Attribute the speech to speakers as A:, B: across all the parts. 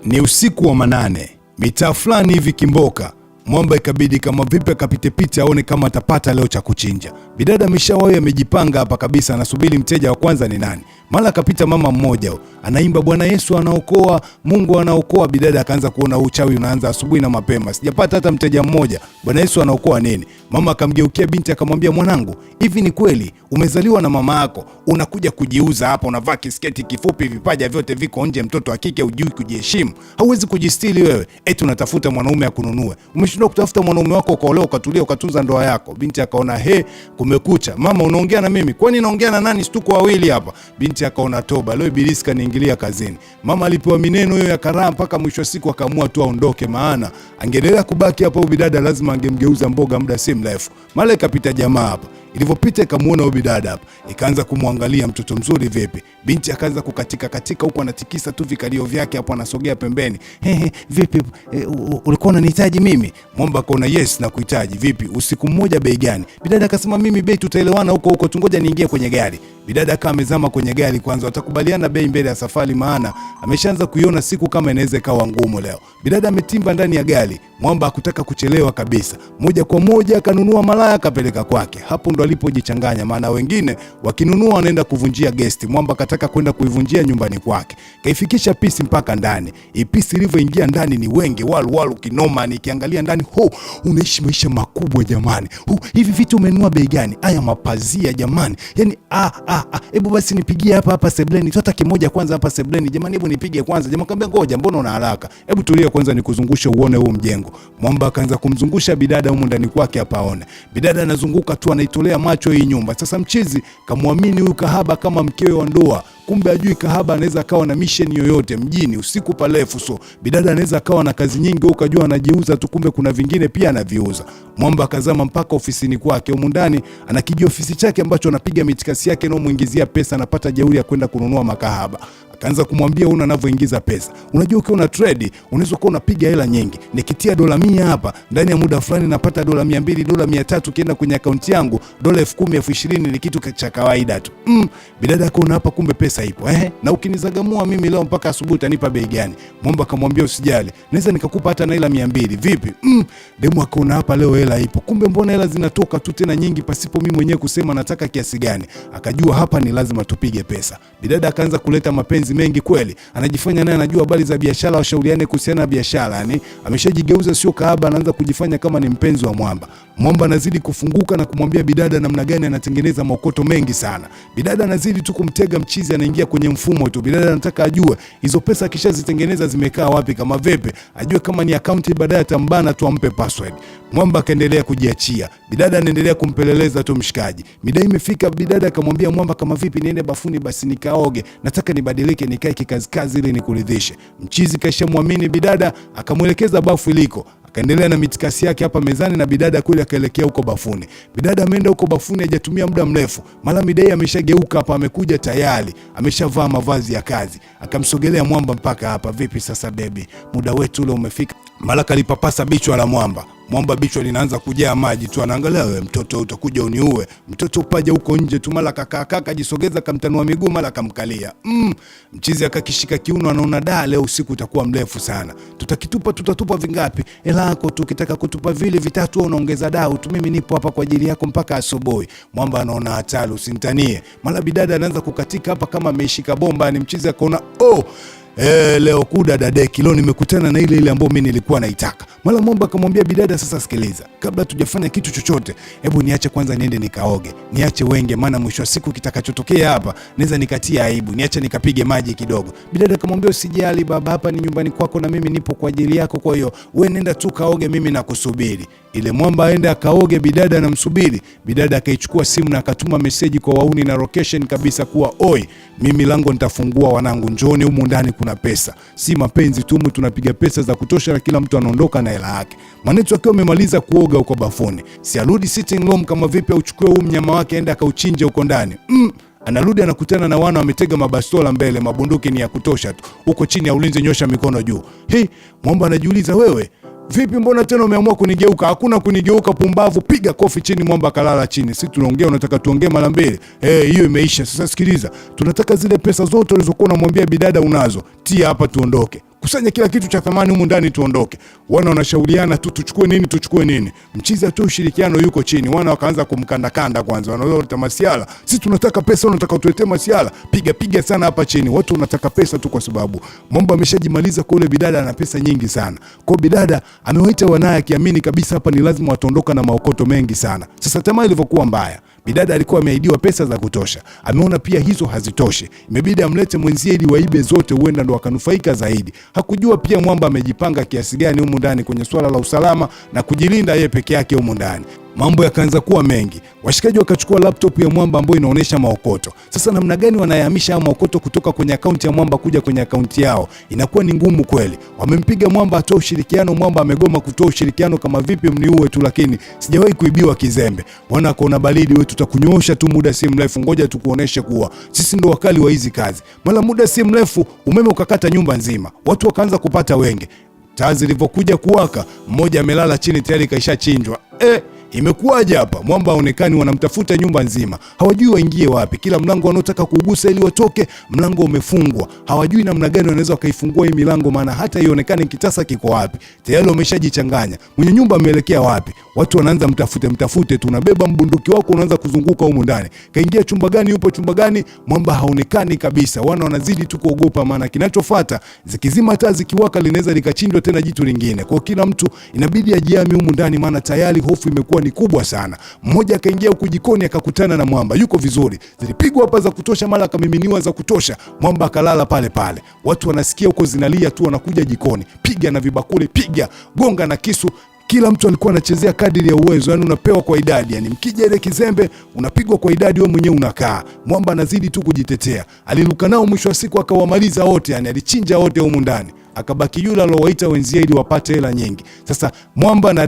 A: Ni usiku wa manane, mitaa fulani hivi Kimboka. Mwamba ikabidi kama vipi akapite pite aone kama atapata leo cha kuchinja. Bidada ameshawahi amejipanga hapa kabisa, anasubiri mteja wa kwanza ni nani. Mara akapita mama mmoja anaimba Bwana Yesu anaokoa, Mungu anaokoa. Bidada akaanza kuona uchawi unaanza asubuhi na mapema. Sijapata hata mteja mmoja. Bwana Yesu anaokoa nini? Mama akamgeukia binti akamwambia, mwanangu, hivi ni kweli umezaliwa na mama yako unakuja kujiuza hapa, unavaa kisketi kifupi, vipaja vyote viko nje, mtoto wa kike hujui kujiheshimu, hauwezi kujistiri wewe, eti unatafuta mwanaume akununue? Umeshindwa kutafuta mwanaume wako ukaolewa, ukatulia, ukatunza ndoa yako? Binti akaona kumekucha. Mama, unaongea na mimi? Kwani naongea na nani? Situko wawili hapa. Binti akaona toba, leo ibilisi kaniingilia kazini. Mama alipewa mineno hiyo ya karaa mpaka mwisho wa siku akaamua tu aondoke, maana angeendelea kubaki hapa bidada lazima angemgeuza mboga muda si mrefu. Mara ikapita jamaa hapa. Ilivopita ikamuona huyo bidada hapa, ikaanza kumwangalia, mtoto mzuri vipi. Binti akaanza kukatika katika huko, anatikisa tu vikalio vyake hapo, anasogea pembeni. Vipi, ulikuwa unanihitaji mimi? Mwamba akaona yes na kuhitaji. Vipi, usiku mmoja bei gani? Bidada akasema mimi bei tutaelewana huko, tungoja niingie kwenye gari. Bidada akawa amezama kwenye gari kwanza, watakubaliana bei mbele ya safari, maana ameshaanza kuiona siku kama inaweza ikawa ngumu leo. Bidada ametimba ndani ya gari. Mwamba hakutaka kuchelewa kabisa, moja kwa moja akanunua malaya akapeleka kwake. Hapo ndo alipojichanganya, maana wengine wakinunua wanaenda kuvunjia guest. Mwamba akataka kwenda kuivunjia nyumbani kwake, kaifikisha pisi mpaka ndani. Pisi ilivyoingia ndani ni wenge walu kinoma. Nikiangalia ndani, unaishi maisha makubwa jamani. Hivi vitu umenunua bei gani? Haya mapazia jamani, yani hebu basi nipigie hapa sebleni, hata kimoja kwanza hapa sebleni jamani, hebu nipige kwanza. Jamaa akamwambia ngoja, mbona una haraka? Hebu tulia kwanza nikuzungushe uone huo mjengo. Mwamba akaanza kumzungusha bidada huko ndani kwake hapa aone. Bidada anazunguka tu, anaitolea macho hii nyumba. Sasa mchizi kamwamini huyu kahaba kama mkewe wa ndoa. Kumbe ajui kahaba anaweza akawa na mission yoyote mjini usiku palefu. So bidada anaweza akawa na kazi nyingi, ukajua anajiuza tu, kumbe kuna vingine pia anaviuza. Mwamba akazama mpaka ofisini kwake. Huko ndani ana kijiofisi chake ambacho anapiga mitikasi yake na muingizia pesa, anapata jeuri ya kwenda kununua makahaba. Akaanza kumwambia una anavyoingiza pesa. Unajua ukiwa una trade unaweza kuwa unapiga hela nyingi. Nikitia dola 100 hapa, ndani ya muda fulani napata dola 200, dola 300, kienda kwenye akaunti yangu dola 10,000, 20,000 ni kitu cha kawaida tu. Bidada akaona hapa kumbe pesa ipo. Na ukinizagamua mimi leo mpaka asubuhi utanipa bei gani? Mwamba akamwambia usijali, naweza nikakupa hata na hela 200. Vipi? Demu akaona hapa leo hela ipo. Kumbe mbona hela zinatoka tu tena nyingi pasipo mimi mwenyewe kusema nataka kiasi gani. Akajua hapa ni lazima tupige pesa. Bidada akaanza kuleta mapenzi mengi kweli. Anajifanya naye anajua habari za biashara, washauriane kuhusiana na biashara. Yani ameshajigeuza sio kahaba, anaanza kujifanya kama ni mpenzi wa Mwamba. Mwamba anazidi kufunguka na kumwambia bidada namna gani anatengeneza maokoto mengi sana. Bidada anazidi tu kumtega mchizi, anaingia kwenye mfumo tu. Bidada anataka ajue hizo pesa akishazitengeneza zimekaa wapi, kama vipi, ajue kama ni akaunti, baadaye atambana tu ampe password. Mwamba akaendelea kujiachia. Bidada anaendelea kumpeleleza tu mshikaji. Mida imefika, bidada akamwambia Mwamba kama vipi, niende bafuni basi nikaoge, nataka nibadilike nikae kikazi ili nikuridhishe. Mchizi kaisha muamini bidada, akamwelekeza bafu iliko. Akaendelea na mitikasi yake hapa mezani na bidada kweli akaelekea huko bafuni. Bidada ameenda huko bafuni hajatumia muda mrefu. Mara Midai ameshageuka hapa, amekuja tayari, ameshavaa mavazi ya kazi. Akamsogelea Mwamba mpaka hapa. Vipi sasa baby, muda wetu ule umefika. Mara kalipapasa bichwa la Mwamba. Mwamba bichwa linaanza kujaa maji tu, anaangalia wewe mtoto utakuja uniue. Mtoto upaja huko nje tu, mara kaka jisogeza kamtanua miguu, mara kamkalia. Mchizi akakishika kiuno, anaona leo usiku utakuwa mrefu sana. Tutatupa vingapi? Hela yako tu, ukitaka kutupa vile vitatu unaongeza dau tu, mimi nipo hapa kwa ajili yako mpaka asubuhi. Mwamba anaona hatari, usinitanie. Mara bidada anaanza kukatika hapa kama ameishika bomba. Ni mchizi akaona leo kuda dadeki, leo nimekutana na ile ambayo mimi nilikuwa naitaka. Mara Mwamba akamwambia bidada, sasa sikiliza, kabla tujafanya kitu chochote, hebu niache kwanza niende nikaoge, niache wenge, maana mwisho wa siku kitakachotokea hapa naweza nikatia aibu, niache nikapige maji kidogo. Bidada akamwambia usijali baba, hapa ni nyumbani kwako na mimi nipo kwa ajili yako, kwa hiyo wewe nenda tu kaoge, mimi nakusubiri. Ile Mwamba aenda akaoge, bidada anamsubiri. Bidada akaichukua simu na akatuma message kwa wauni na location kabisa kuwa oi, mimi lango nitafungua wanangu, njooni humu ndani kuna pesa. Si mapenzi tu, tunapiga pesa za kutosha na kila mtu anaondoka na hela yake. Manetu akiwa amemaliza kuoga huko bafuni, si arudi sitting room kama vipi auchukue huu mnyama wake aenda akauchinje huko ndani. Anarudi anakutana na wana wametega mabastola mbele, mabunduki ni ya kutosha tu. Huko chini ya ulinzi, nyosha mikono juu. Mwamba anajiuliza wewe vipi, mbona tena umeamua kunigeuka? Hakuna kunigeuka pumbavu, piga kofi chini. Mwamba kalala chini. Sisi tunaongea, unataka tuongee mara mbili? Hiyo imeisha. Sasa sikiliza, tunataka zile pesa zote ulizokuwa unamwambia bidada unazo, tia hapa tuondoke. kusanya kila kitu cha thamani humu ndani tuondoke. Wana wanashauriana tu tuchukue nini. Mchizi atoe ushirikiano, yuko chini. Wana wakaanza kumkandakanda kwanza. Wanaoleta masiala, sisi tunataka pesa, unataka tuletee masiala. Piga sana hapa chini. Watu wanataka pesa tu kwa sababu Mwamba ameshajimaliza kwa ule bidada ana pesa nyingi sana. Kwa bidada amewaita wanaye akiamini kabisa hapa ni lazima wataondoka na maokoto mengi sana. Sasa tamaa ilivyokuwa mbaya, bidada alikuwa ameahidiwa pesa za kutosha. Ameona pia hizo hazitoshi. Imebidi amlete mwenzie ili waibe zote, huenda ndo akanufaika zaidi. Hakujua pia Mwamba amejipanga kiasi gani humu ndani kwenye swala la usalama na kujilinda yeye peke yake humu ndani. Mambo yakaanza kuwa mengi. Washikaji wakachukua laptop ya Mwamba ambayo inaonyesha maokoto. Sasa namna gani wanayahamisha maokoto kutoka kwenye akaunti ya Mwamba kuja kwenye akaunti yao? Inakuwa ni ngumu kweli. Wamempiga Mwamba atoe ushirikiano, Mwamba amegoma kutoa ushirikiano. Kama vipi mniue tu, lakini sijawahi kuibiwa kizembe. Wana kaona baridi, wewe tutakunyoosha tu muda si mrefu, ngoja tukuoneshe kuwa sisi ndo wakali wa hizi kazi. Mara muda si mrefu umeme ukakata nyumba nzima. Watu wakaanza kupata wenge. Taa zilivyokuja kuwaka, mmoja amelala chini tayari kaishachinjwa. Imekuwaje hapa? Mwamba haonekani, wanamtafuta nyumba nzima. Hawajui waingie wapi. Kila mlango wanaotaka kuugusa ili watoke, mlango umefungwa. Hawajui namna gani wanaweza wakaifungua hii milango, maana hata ionekane kitasa kiko wapi. Tayari wameshajichanganya. Mwenye nyumba ameelekea wapi? Watu wanaanza mtafute tu. Unabeba mbunduki wako unaanza kuzunguka humu ndani. Kaingia chumba gani, yupo chumba gani? Mwamba haonekani kabisa. Wana wanazidi tu kuogopa, maana kinachofuata zikizima taa zikiwaka linaweza likachinjwa tena jitu lingine. Kwa kila mtu inabidi ajiami humu ndani, maana tayari hofu imekuwa ni kubwa sana. Mmoja akaingia huko jikoni akakutana na Mwamba. Yuko vizuri. Zilipigwa hapa za kutosha, mara akamiminiwa za kutosha. Mwamba akalala pale pale. Watu wanasikia huko zinalia tu, wanakuja jikoni. Piga na vibakuli, piga, gonga na kisu. Kila mtu alikuwa anachezea kadiri ya uwezo, yani unapewa kwa idadi. Yani mkija ile kizembe unapigwa kwa idadi, wewe mwenyewe unakaa. Mwamba anazidi tu kujitetea. Aliruka nao, mwisho wa siku akawamaliza wote, yani alichinja wote humu ndani. Akabaki yule alowaita wenzie ili wapate hela nyingi. Sasa Mwamba na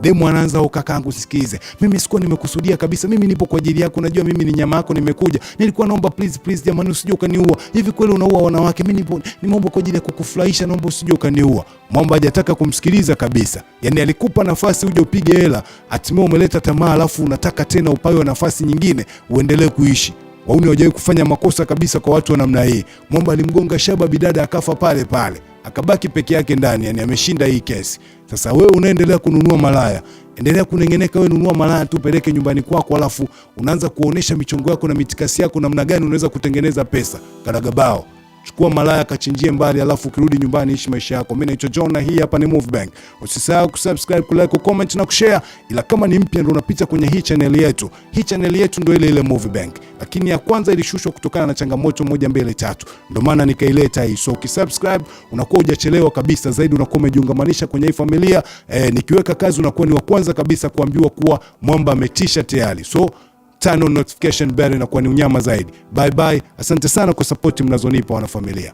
A: Demu anaanza, kakaangu sikize, mimi sikuwa nimekusudia kabisa, mimi nipo kwa ajili yako, najua mimi ni nyama yako, nimekuja, nilikuwa naomba please jamani usije ukaniua. Hivi kweli unaua wanawake? Mimi nimeomba kwa ajili ya kukufurahisha, naomba usije ukaniua. Mwamba hajataka kumsikiliza kabisa. Yani alikupa nafasi uje upige hela, hatimaye umeleta tamaa, alafu unataka tena upawe nafasi nyingine uendelee kuishi. Wauni hawajawahi kufanya makosa kabisa kwa watu wa namna hii. Mwamba alimgonga shaba bidada akafa pale pale. Akabaki peke yake ndani, yani ameshinda hii kesi. Sasa wewe unaendelea kununua malaya, endelea kunengeneka, wewe nunua malaya tu, peleke nyumbani kwako, alafu unaanza kuonesha michongo yako na mitikasi yako namna gani unaweza kutengeneza pesa. Karagabao. Chukua malaya kachinjie mbali, alafu ukirudi nyumbani ishi maisha yako. Mimi naitwa John na hii hapa ni Movebank. Usisahau kusubscribe, kulike, kucomment na kushare. Ila kama ni mpya ndio unapita kwenye hii channel yetu. Hii channel yetu ndio ile Movebank. Lakini ya kwanza ilishushwa kutokana na changamoto 1 2 3. Ndio maana nikaileta hii. So ukisubscribe unakuwa hujachelewa kabisa, zaidi unakuwa umejiungamanisha kwenye hii familia. Nikiweka kazi unakuwa ni wa kwanza kabisa kuambiwa kuwa Mwamba ametisha tayari. So turn on notification bell, inakuwa ni unyama zaidi. Bye bye. Asante sana kwa support mnazonipa wanafamilia.